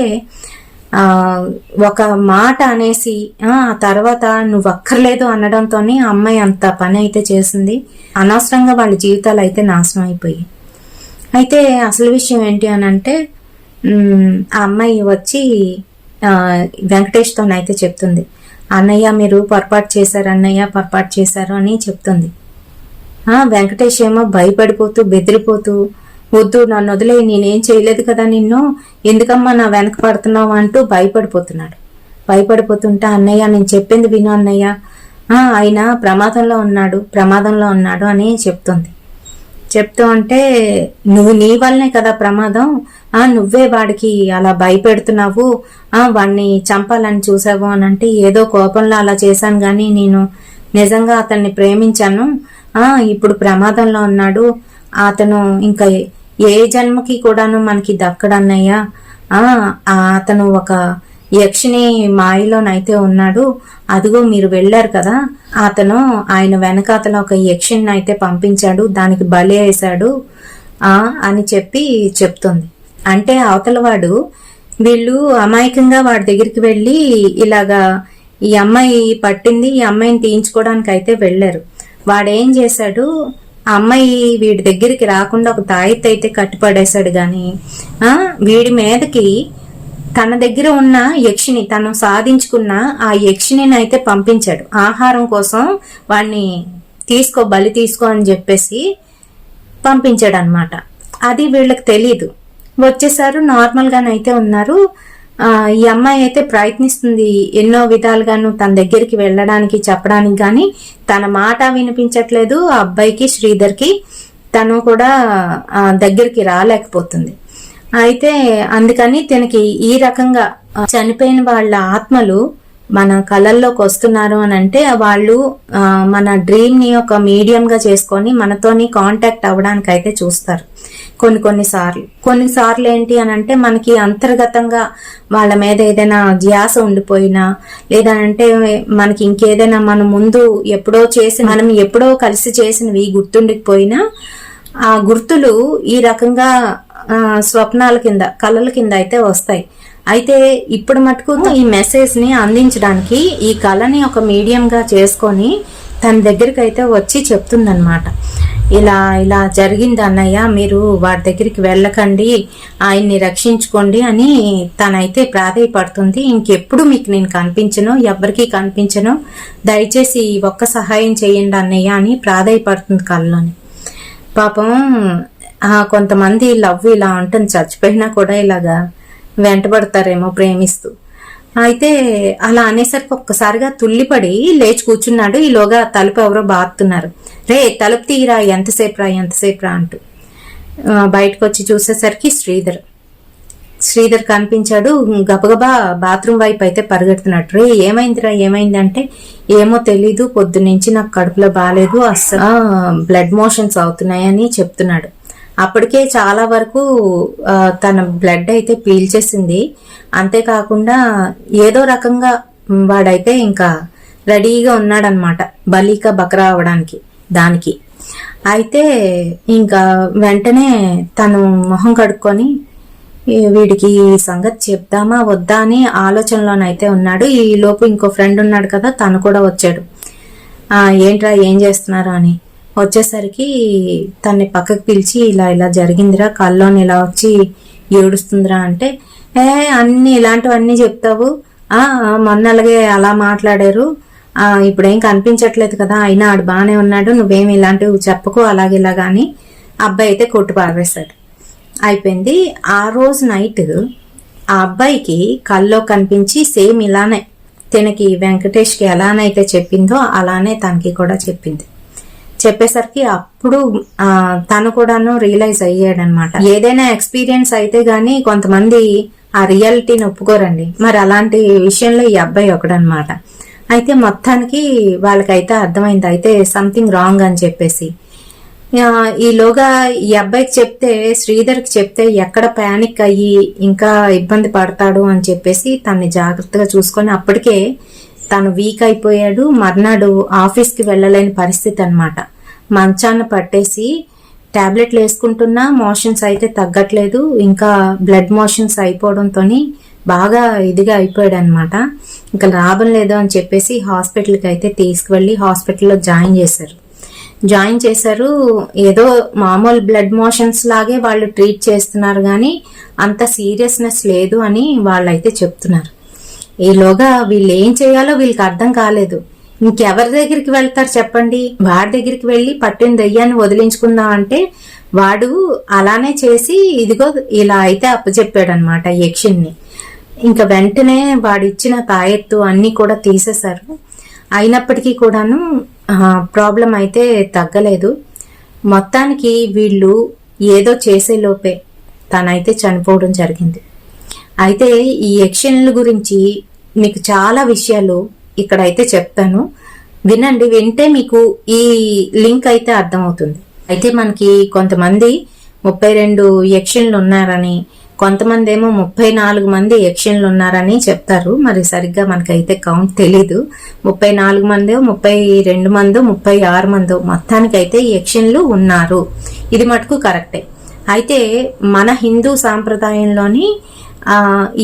ఒక మాట అనేసి ఆ తర్వాత నువ్వు అక్కర్లేదు అనడంతో అమ్మాయి అంత పని అయితే చేసింది. అనవసరంగా వాళ్ళ జీవితాలు అయితే నాశనం అయిపోయి. అయితే అసలు విషయం ఏంటి అని అంటే, ఆ అమ్మాయి వచ్చి వెంకటేష్తోనైతే చెప్తుంది, అన్నయ్య మీరు పొరపాటు చేశారు అని చెప్తుంది. వెంకటేష్ ఏమో భయపడిపోతూ బెదిరిపోతూ, వద్దు నన్ను వదిలే, నేనేం చేయలేదు కదా నిన్ను, ఎందుకమ్మా నా వెనక పడుతున్నావు అంటూ భయపడిపోతుంటే, అన్నయ్య నేను చెప్పింది విను అన్నయ్య, ఆయన ప్రమాదంలో ఉన్నాడు అని చెప్తూ ఉంటే, నువ్వు నీ వల్లనే కదా ప్రమాదం, నువ్వే వాడికి అలా భయపెడుతున్నావు, వాడిని చంపాలని చూసావు అని అంటే, ఏదో కోపంలో అలా చేశాను గాని నేను నిజంగా అతన్ని ప్రేమించాను, ఇప్పుడు ప్రమాదంలో ఉన్నాడు, అతను ఇంకా ఏ జన్మకి కూడాను మనకి దక్కడన్నయ్యా, అతను ఒక యక్షిని మాయలోనైతే ఉన్నాడు, అదిగో మీరు వెళ్ళారు కదా, అతను ఆయన వెనకాతల ఒక యక్షిని అయితే పంపించాడు, దానికి బలి వేశాడు అని చెప్తుంది. అంటే అవతల వాడు, వీళ్ళు అమాయకంగా వాడి దగ్గరికి వెళ్ళి ఇలాగా ఈ అమ్మాయి పట్టింది, ఈ అమ్మాయిని తీయించుకోవడానికి అయితే వెళ్ళారు. వాడేం చేశాడు, ఆ అమ్మాయి వీడి దగ్గరికి రాకుండా ఒక తాయెత్తు అయితే కట్టిపడేశాడు. గాని వీడి మీదకి తన దగ్గర ఉన్న యక్షిని, తను సాధించుకున్న ఆ యక్షిని అయితే పంపించాడు ఆహారం కోసం. వాడిని బలి తీసుకో అని చెప్పేసి పంపించాడు అనమాట. అది వీళ్ళకి తెలీదు. వచ్చేసారు, నార్మల్ గానైతే ఉన్నారు. ఈ అమ్మాయి అయితే ప్రయత్నిస్తుంది ఎన్నో విధాలుగాను తన దగ్గరికి వెళ్ళడానికి, చెప్పడానికి, కానీ తన మాట వినిపించట్లేదు ఆ అబ్బాయికి, శ్రీధర్కి. తను కూడా దగ్గరికి రాలేకపోతుంది. అయితే అందుకని తనకి ఈ రకంగా చనిపోయిన వాళ్ళ ఆత్మలు మన కళల్లోకి వస్తున్నారు అని అంటే, వాళ్ళు మన డ్రీమ్ ని ఒక మీడియం గా చేసుకొని మనతోని కాంటాక్ట్ అవ్వడానికి అయితే చూస్తారు కొన్నిసార్లు ఏంటి అని అంటే, మనకి అంతర్గతంగా వాళ్ళ మీద ఏదైనా ధ్యాస ఉండిపోయినా, లేదంటే మనకి ఇంకేదైనా మనం ముందు మనం ఎప్పుడో కలిసి చేసినవి గుర్తుండిపోయినా, ఆ గుర్తులు ఈ రకంగా స్వప్నాల కింద, కళల కింద అయితే వస్తాయి. అయితే ఇప్పుడు మటుకు ఈ మెసేజ్ ని అందించడానికి ఈ కళని ఒక మీడియం గా చేసుకొని తన దగ్గరికి అయితే వచ్చి చెప్తుందన్నమాట. ఇలా జరిగింది అన్నయ్య, మీరు వాడి దగ్గరికి వెళ్ళకండి, ఆయన్ని రక్షించుకోండి అని తనైతే ప్రాధేయపడుతుంది. ఇంకెప్పుడు మీకు నేను కనిపించను, ఎవరికి కనిపించను, దయచేసి ఒక్క సహాయం చేయండి అన్నయ్య అని ప్రాధేయపడుతుంది కళ్ళలోని. పాపం కొంతమంది లవ్ ఇలా ఉంటుంది, చచ్చిపోయినా కూడా ఇలాగా వెంటబడతారేమో ప్రేమిస్తూ. అయితే అలా అనేసరికి ఒక్కసారిగా తుల్లిపడి లేచి కూర్చున్నాడు. ఈలోగా తలుపు ఎవరో బాతున్నారు. రే తలుపు తీరా, ఎంతసేపు రా అంటూ బయటకు వచ్చి చూసేసరికి శ్రీధర్ కనిపించాడు. గబగబా బాత్రూమ్ వైపు అయితే పరిగెడుతున్నాడు. రే ఏమైంది అంటే, ఏమో తెలీదు, పొద్దున్నుంచి నాకు కడుపులో బాగాలేదు, అస్సలు బ్లడ్ మోషన్స్ అవుతున్నాయని చెప్తున్నాడు. అప్పటికే చాలా వరకు తన బ్లడ్ అయితే పీల్చేసింది. అంతేకాకుండా ఏదో రకంగా వాడైతే ఇంకా రెడీగా ఉన్నాడనమాట బలీక బకరా అవడానికి దానికి. అయితే ఇంకా వెంటనే తను మొహం కడుక్కొని వీడికి సంగతి చెప్దామా వద్దా అని ఆలోచనలోనైతే ఉన్నాడు. ఈ లోపు ఇంకో ఫ్రెండ్ ఉన్నాడు కదా, తను కూడా వచ్చాడు. ఏంట్రా ఏం చేస్తున్నారు అని వచ్చేసరికి తన్ని పక్కకు పిలిచి, ఇలా జరిగిందిరా, కల్లోని ఇలా వచ్చి ఏడుస్తుందిరా అంటే, అన్ని ఇలాంటివన్నీ చెప్తావు, మొన్నలాగే అలా మాట్లాడారు, ఇప్పుడేం కనిపించట్లేదు కదా, అయినా ఆడు బాగానే ఉన్నాడు, నువ్వేమి ఇలాంటివి చెప్పకు, అలాగేలాగా అని అబ్బాయి అయితే కొట్టు పారేశాడు. అయిపోయింది. ఆ రోజు నైట్ ఆ అబ్బాయికి కల్లో కనిపించి సేమ్ ఇలానే తనకి వెంకటేష్కి ఎలానైతే చెప్పిందో అలానే తనకి కూడా చెప్పింది. చెప్పేసరికి అప్పుడు తను కూడాను రియలైజ్ అయ్యాడనమాట. ఏదైనా ఎక్స్పీరియన్స్ అయితే గాని కొంతమంది ఆ రియాలిటీని ఒప్పుకోరండి. మరి అలాంటి విషయంలో ఈ అబ్బాయి ఒకడనమాట. అయితే మొత్తానికి వాళ్ళకైతే అర్థమైంది, అయితే సంథింగ్ రాంగ్ అని చెప్పేసి. ఈలోగా ఈ అబ్బాయికి చెప్తే, శ్రీధర్కి చెప్తే ఎక్కడ ప్యానిక్ అయ్యి ఇంకా ఇబ్బంది పడతాడు అని చెప్పేసి తన్ని జాగ్రత్తగా చూసుకొని, అప్పటికే తను వీక్ అయిపోయాడు. మర్నాడు ఆఫీస్కి వెళ్ళలేని పరిస్థితి అనమాట. మంచాన్ని పట్టేసి టాబ్లెట్లు వేసుకుంటున్నా మోషన్స్ అయితే తగ్గట్లేదు, ఇంకా బ్లడ్ మోషన్స్ అయిపోవడంతో బాగా ఇదిగా అయిపోయాడు అనమాట. ఇంకా లాభం లేదు అని చెప్పేసి హాస్పిటల్కి అయితే తీసుకువెళ్ళి హాస్పిటల్లో జాయిన్ చేశారు. ఏదో మామూలు బ్లడ్ మోషన్స్ లాగే వాళ్ళు ట్రీట్ చేస్తున్నారు, కానీ అంత సీరియస్నెస్ లేదు అని వాళ్ళైతే చెప్తున్నారు. ఈలోగా వీళ్ళు ఏం చేయాలో వీళ్ళకి అర్థం కాలేదు. ఇంకెవరి దగ్గరికి వెళ్తారు చెప్పండి? వాడి దగ్గరికి వెళ్ళి పట్టిన దయ్యాన్ని వదిలించుకుందాం అంటే వాడు అలానే చేసి ఇదిగో ఇలా అయితే అప్పచెప్పాడు అనమాట యక్షిని. ఇంకా వెంటనే వాడిచ్చిన తాయెత్తు అన్ని కూడా తీసేశారు. అయినప్పటికీ కూడాను ప్రాబ్లం అయితే తగ్గలేదు. మొత్తానికి వీళ్ళు ఏదో చేసే లోపే తనైతే చనిపోవడం జరిగింది. అయితే ఈ యక్షిణుల గురించి మీకు చాలా విషయాలు ఇక్కడైతే చెప్తాను, వినండి. వింటే మీకు ఈ లింక్ అయితే అర్థమవుతుంది. అయితే మనకి కొంతమంది 32 యక్షిణులు ఉన్నారని, కొంతమంది ఏమో 34 మంది యక్షిణులు ఉన్నారని చెప్తారు. మరి సరిగ్గా మనకైతే కౌంట్ తెలీదు. 34 మందో 32 మందో 36 మందో మొత్తానికైతే యక్షిణులు ఉన్నారు. ఇది మటుకు కరెక్టే. అయితే మన హిందూ సాంప్రదాయంలోని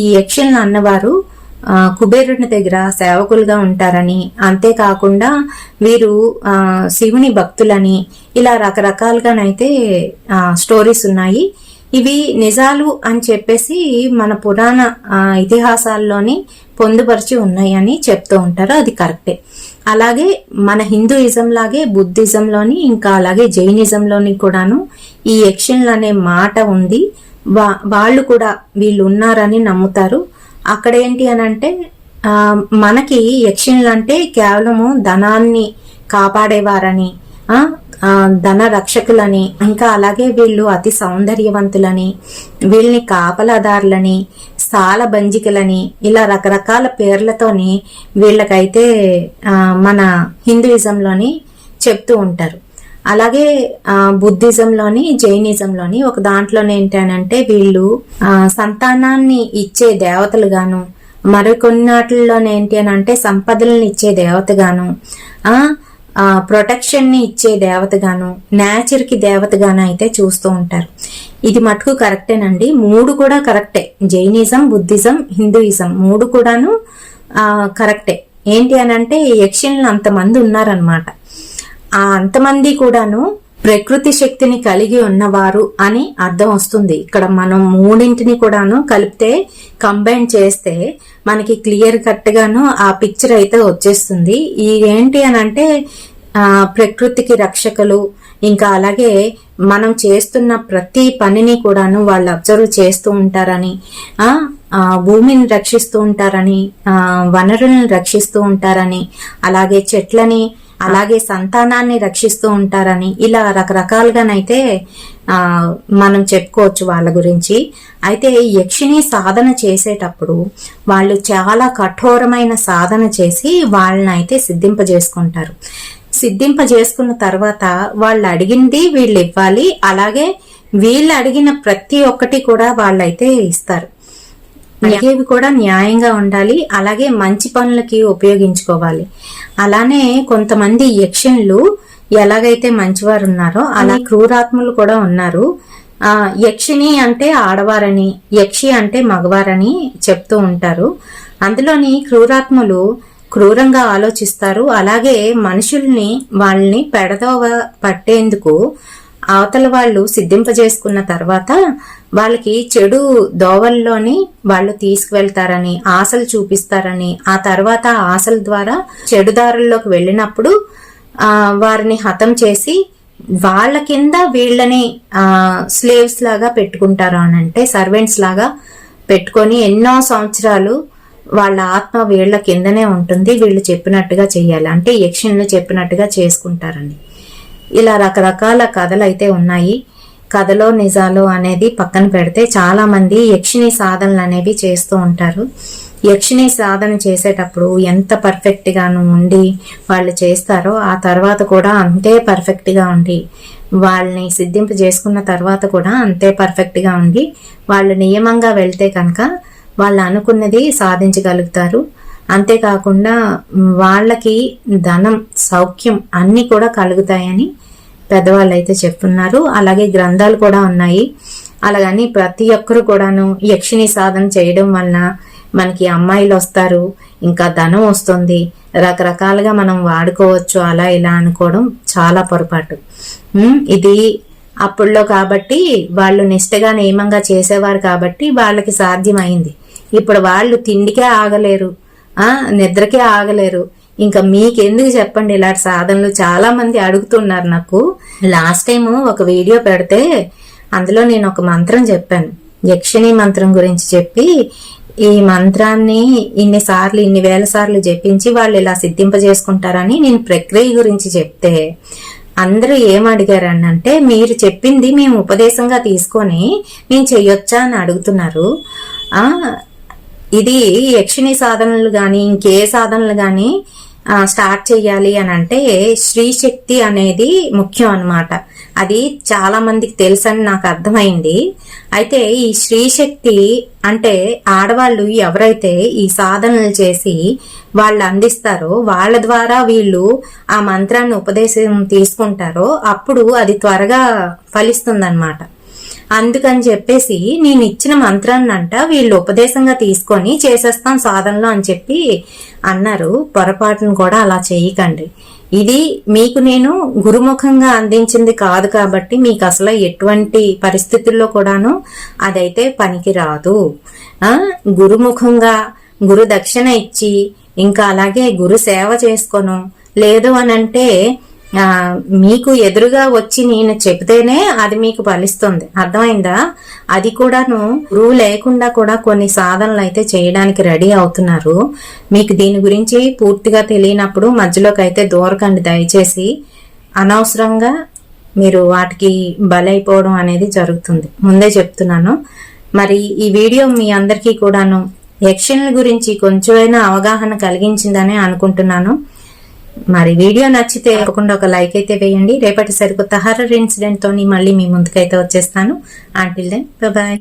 ఈ యక్షిణులు అన్నవారు కుబేరుని దగ్గర సేవకులుగా ఉంటారని, అంతేకాకుండా వీరు శివుని భక్తులని, ఇలా రకరకాలుగానైతే స్టోరీస్ ఉన్నాయి. ఇవి నిజాలు అని చెప్పేసి మన పురాణ ఇతిహాసాల్లోని పొందుపరిచి ఉన్నాయని చెప్తూ ఉంటారు. అది కరెక్టే. అలాగే మన హిందూయిజం లాగే బుద్ధిజంలోని ఇంకా అలాగే జైనిజంలోని కూడాను ఈ యక్షిణులు అనే మాట ఉంది. వాళ్ళు కూడా వీళ్ళు ఉన్నారని నమ్ముతారు. అక్కడ ఏంటి అని అంటే మనకి యక్షిణులు అంటే కేవలము ధనాన్ని కాపాడేవారని, ధన రక్షకులని, ఇంకా అలాగే వీళ్ళు అతి సౌందర్యవంతులని, వీళ్ళని కాపలాదారులని, సాల బంజికలని, ఇలా రకరకాల పేర్లతోని వీళ్ళకైతే మన హిందూయిజంలోని చెప్తూ ఉంటారు. అలాగే బుద్ధిజంలోని జైనిజంలోని ఒక దాంట్లోనే ఏంటంటే వీళ్ళు సంతానాన్ని ఇచ్చే దేవతలుగాను, మరికొన్నిటిలోనే ఏంటి అని అంటే సంపదలను ఇచ్చే దేవతగాను, ప్రొటెక్షన్ ని ఇచ్చే దేవతగాను, నేచర్ కి దేవతగాను అయితే చూస్తూ ఉంటారు. ఇది మటుకు కరెక్టేనండి. మూడు కూడా కరెక్టే. జైనిజం, బుద్ధిజం, హిందూయిజం మూడు కూడాను కరెక్టే. ఏంటి అని అంటే యక్షిణులు అంతమంది ఉన్నారనమాట. అంతమంది కూడాను ప్రకృతి శక్తిని కలిగి ఉన్నవారు అని అర్థం వస్తుంది. ఇక్కడ మనం మూడింటిని కూడాను కలిపితే కంబైన్ చేస్తే మనకి క్లియర్ కట్ గాను ఆ పిక్చర్ అయితే వచ్చేస్తుంది. ఈ ఏంటి అని అంటే ప్రకృతికి రక్షకులు, ఇంకా అలాగే మనం చేస్తున్న ప్రతి పనిని కూడాను వాళ్ళు అబ్జర్వ్ చేస్తూ ఉంటారని, భూమిని రక్షిస్తూ ఉంటారని, వనరులను రక్షిస్తూ ఉంటారని, అలాగే చెట్లని, అలాగే సంతానాన్ని రక్షిస్తూ ఉంటారని, ఇలా రకరకాలుగానైతే మనం చెప్పుకోవచ్చు వాళ్ళ గురించి. అయితే యక్షిణి సాధన చేసేటప్పుడు వాళ్ళు చాలా కఠోరమైన సాధన చేసి వాళ్ళని అయితే సిద్ధింపజేసుకుంటారు. సిద్ధింపజేసుకున్న తర్వాత వాళ్ళు అడిగింది వీళ్ళు ఇవ్వాలి. అలాగే వీళ్ళు అడిగిన ప్రతి ఒక్కటి కూడా వాళ్ళైతే ఇస్తారు. అడిగేవి కూడా న్యాయంగా ఉండాలి. అలాగే మంచి పనులకి ఉపయోగించుకోవాలి. అలానే కొంతమంది యక్షిణులు ఎలాగైతే మంచివారు ఉన్నారో అలా క్రూరాత్ములు కూడా ఉన్నారు. యక్షిణి అంటే ఆడవారని, యక్షి అంటే మగవారని చెప్తూ ఉంటారు. అందులోని క్రూరాత్ములు క్రూరంగా ఆలోచిస్తారు. అలాగే మనుషుల్ని వాళ్ళని పెడదోవ పట్టేందుకు అవతల వాళ్ళు సిద్ధింపజేసుకున్న తర్వాత వాళ్ళకి చెడు దోవల్లోని వాళ్ళు తీసుకువెళ్తారని, ఆశలు చూపిస్తారని, ఆ తర్వాత ఆశల ద్వారా చెడుదారుల్లోకి వెళ్ళినప్పుడు వారిని హతం చేసి వాళ్ళ కింద వీళ్ళని స్లేవ్స్ లాగా పెట్టుకుంటారు అని అంటే సర్వెంట్స్ లాగా పెట్టుకొని ఎన్నో సంవత్సరాలు వాళ్ళ ఆత్మ వీళ్ళ కిందనే ఉంటుంది. వీళ్ళు చెప్పినట్టుగా చెయ్యాలి అంటే యక్షిణులు చెప్పినట్టుగా చేసుకుంటారని. ఇలా రకరకాల కథలు అయితే ఉన్నాయి. కథలో నిజాలు అనేది పక్కన పెడితే చాలా మంది యక్షిణి సాధనలు అనేవి చేస్తూ ఉంటారు. యక్షిణి సాధన చేసేటప్పుడు ఎంత పర్ఫెక్ట్ గాను ఉండి వాళ్ళు చేస్తారో ఆ తర్వాత కూడా అంతే పర్ఫెక్ట్ గా ఉండి, వాళ్ళని సిద్ధింప చేసుకున్న తర్వాత కూడా అంతే పర్ఫెక్ట్ గా ఉండి వాళ్ళు నియమంగా వెళ్తే కనుక వాళ్ళు అనుకున్నది సాధించగలుగుతారు. అంతేకాకుండా వాళ్ళకి ధనం, సౌఖ్యం అన్ని కూడా కలుగుతాయని పెద్దవాళ్ళు అయితే చెప్తున్నారు. అలాగే గ్రంథాలు కూడా ఉన్నాయి. అలాగని ప్రతి ఒక్కరు కూడాను యక్షిణి సాధన చేయడం వలన మనకి అమ్మాయిలు వస్తారు, ఇంకా ధనం వస్తుంది, రకరకాలుగా మనం వాడుకోవచ్చు, అలా ఇలా అనుకోవడం చాలా పొరపాటు. ఇది అప్పుడులో కాబట్టి వాళ్ళు నిష్టగా నియమంగా చేసేవారు కాబట్టి వాళ్ళకి సాధ్యమైంది. ఇప్పుడు వాళ్ళు తిండికే ఆగలేరు, నిద్రకే ఆగలేరు. ఇంకా మీకెందుకు చెప్పండి ఇలాంటి సాధనలు. చాలా మంది అడుగుతున్నారు నాకు. లాస్ట్ టైం ఒక వీడియో పెడితే అందులో నేను ఒక మంత్రం చెప్పాను, యక్షిణి మంత్రం గురించి చెప్పి, ఈ మంత్రాన్ని ఇన్ని వేల సార్లు జపించి వాళ్ళు ఇలా సిద్ధింపజేసుకుంటారని నేను ప్రక్రియ గురించి చెప్తే అందరూ ఏమడిగారని అంటే, మీరు చెప్పింది మేము ఉపదేశంగా తీసుకొని మేము చెయ్యొచ్చా అని అడుగుతున్నారు. ఇది యక్షిణి సాధనలు గాని ఇంకే సాధనలు గాని స్టార్ట్ చెయ్యాలి అని అంటే శ్రీశక్తి అనేది ముఖ్యం అన్నమాట. అది చాలా మందికి తెలుసని నాకు అర్థమైంది. అయితే ఈ శ్రీశక్తి అంటే ఆడవాళ్ళు ఎవరైతే ఈ సాధనలు చేసి వాళ్ళు అందిస్తారో వాళ్ళ ద్వారా వీళ్ళు ఆ మంత్రాన్ని ఉపదేశం తీసుకుంటారో అప్పుడు అది త్వరగా ఫలిస్తుందన్నమాట. అందుకని చెప్పేసి నేను ఇచ్చిన మంత్రాన్నంట వీళ్ళు ఉపదేశంగా తీసుకొని చేసేస్తాం సాధనలో అని చెప్పి అన్నారు. పొరపాటును కూడా అలా చేయకండి. ఇది మీకు నేను గురుముఖంగా అందించింది కాదు కాబట్టి మీకు అసలు ఎటువంటి పరిస్థితుల్లో కూడాను అదైతే పనికి రాదు. గురుముఖంగా గురు దక్షిణ ఇచ్చి ఇంకా అలాగే గురు సేవ చేసుకోను, లేదు అనంటే మీకు ఎదురుగా వచ్చి నేను చెబితేనే అది మీకు ఫలిస్తుంది. అర్థమైందా? అది కూడాను గురువు లేకుండా కూడా కొన్ని సాధనలు అయితే చేయడానికి రెడీ అవుతున్నారు. మీకు దీని గురించి పూర్తిగా తెలియనప్పుడు మధ్యలోకి అయితే దూరకండి దయచేసి. అనవసరంగా మీరు వాటికి బలైపోవడం అనేది జరుగుతుంది, ముందే చెప్తున్నాను. మరి ఈ వీడియో మీ అందరికీ కూడాను యక్షిణుల గురించి కొంచెమైనా అవగాహన కలిగించిందని అనుకుంటున్నాను. మరి వీడియో నచ్చితే తప్పకుండా ఒక లైక్ అయితే వేయండి. రేపటి సరికొత్త హర్రర్ ఇన్సిడెంట్ తోని మళ్ళీ మీ ముందుకైతే వచ్చేస్తాను. Until then bye bye.